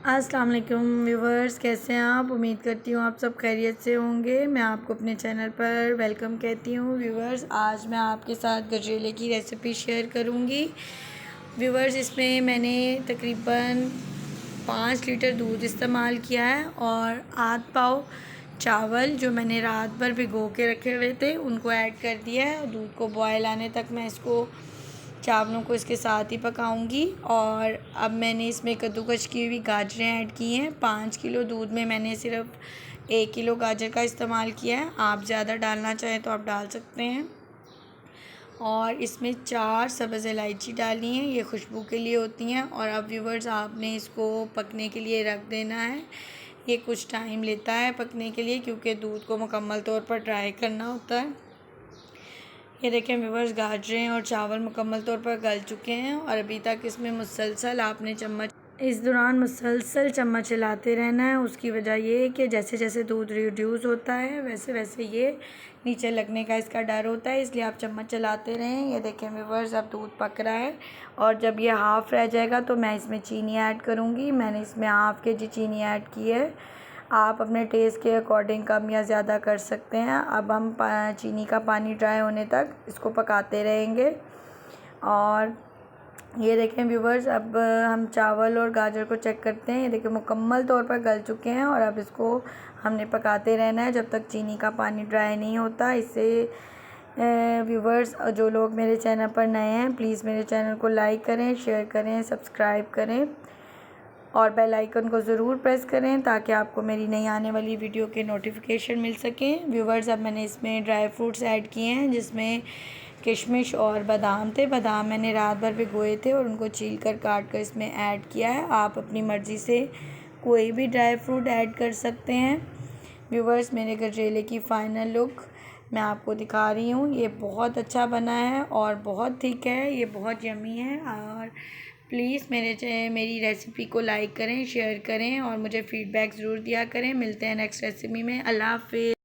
अस्सलाम वालेकुम व्यूवर्स, कैसे हैं आप। उम्मीद करती हूँ आप सब खैरियत से होंगे। मैं आपको अपने चैनल पर वेलकम कहती हूँ। व्यूवर्स, आज मैं आपके साथ गजरेले की रेसिपी शेयर करूँगी। व्यूवर्स, इसमें मैंने तकरीबन 5 लीटर दूध इस्तेमाल किया है और आध पाव चावल जो मैंने रात भर भिगो के रखे हुए थे उनको ऐड कर दिया है। और दूध को बॉयल आने तक मैं इसको चावलों को इसके साथ ही पकाऊंगी। और अब मैंने इसमें कद्दूकस की हुई गाजरें ऐड की हैं। 5 किलो दूध में मैंने सिर्फ 1 किलो गाजर का इस्तेमाल किया है। आप ज़्यादा डालना चाहें तो आप डाल सकते हैं। और इसमें 4 सब्ज़ इलायची डाली हैं, ये खुशबू के लिए होती हैं। और अब व्यूवर्स, आपने इसको पकने के लिए रख देना है। ये कुछ टाइम लेता है पकने के लिए क्योंकि दूध को मुकम्मल तौर पर ड्राई करना होता है। ये देखें व्यूवर्स, गाजरें और चावल मुकम्मल तौर पर गल चुके हैं और अभी तक इसमें मुसलसल आपने इस दौरान मुसलसल चम्मच चलाते रहना है। उसकी वजह ये है कि जैसे जैसे दूध रिड्यूस होता है वैसे वैसे ये नीचे लगने का इसका डर होता है, इसलिए आप चम्मच चलाते रहें। ये देखें व्यूवर्स, अब दूध पक रहा है और जब ये हाफ़ रह जाएगा तो मैं इसमें चीनी ऐड करूँगी। मैंने इसमें हाफ़ केजी चीनी ऐड की है। आप अपने टेस्ट के अकॉर्डिंग कम या ज़्यादा कर सकते हैं। अब हम चीनी का पानी ड्राई होने तक इसको पकाते रहेंगे। और ये देखें व्यूवर्स, अब हम चावल और गाजर को चेक करते हैं। ये देखें मुकम्मल तौर पर गल चुके हैं और अब इसको हमने पकाते रहना है जब तक चीनी का पानी ड्राई नहीं होता। इससे व्यूवर्स, जो लोग मेरे चैनल पर नए हैं प्लीज़ मेरे चैनल को लाइक करें, शेयर करें, सब्सक्राइब करें और बेल आइकन को ज़रूर प्रेस करें ताकि आपको मेरी नई आने वाली वीडियो के नोटिफिकेशन मिल सकें। व्यूवर्स, अब मैंने इसमें ड्राई फ्रूट्स ऐड किए हैं जिसमें किशमिश और बादाम थे। बादाम मैंने रात भर भिगोए थे और उनको छील कर काट कर इसमें ऐड किया है। आप अपनी मर्ज़ी से कोई भी ड्राई फ्रूट ऐड कर सकते हैं। व्यूवर्स, मेरे गजरेले की फ़ाइनल लुक मैं आपको दिखा रही हूँ। ये बहुत अच्छा बना है और बहुत थिक है, ये बहुत यमी है। और प्लीज़ मेरी रेसिपी को लाइक करें, शेयर करें और मुझे फ़ीडबैक ज़रूर दिया करें। मिलते हैं नेक्स्ट रेसिपी में। अल्लाह हाफ़िज़।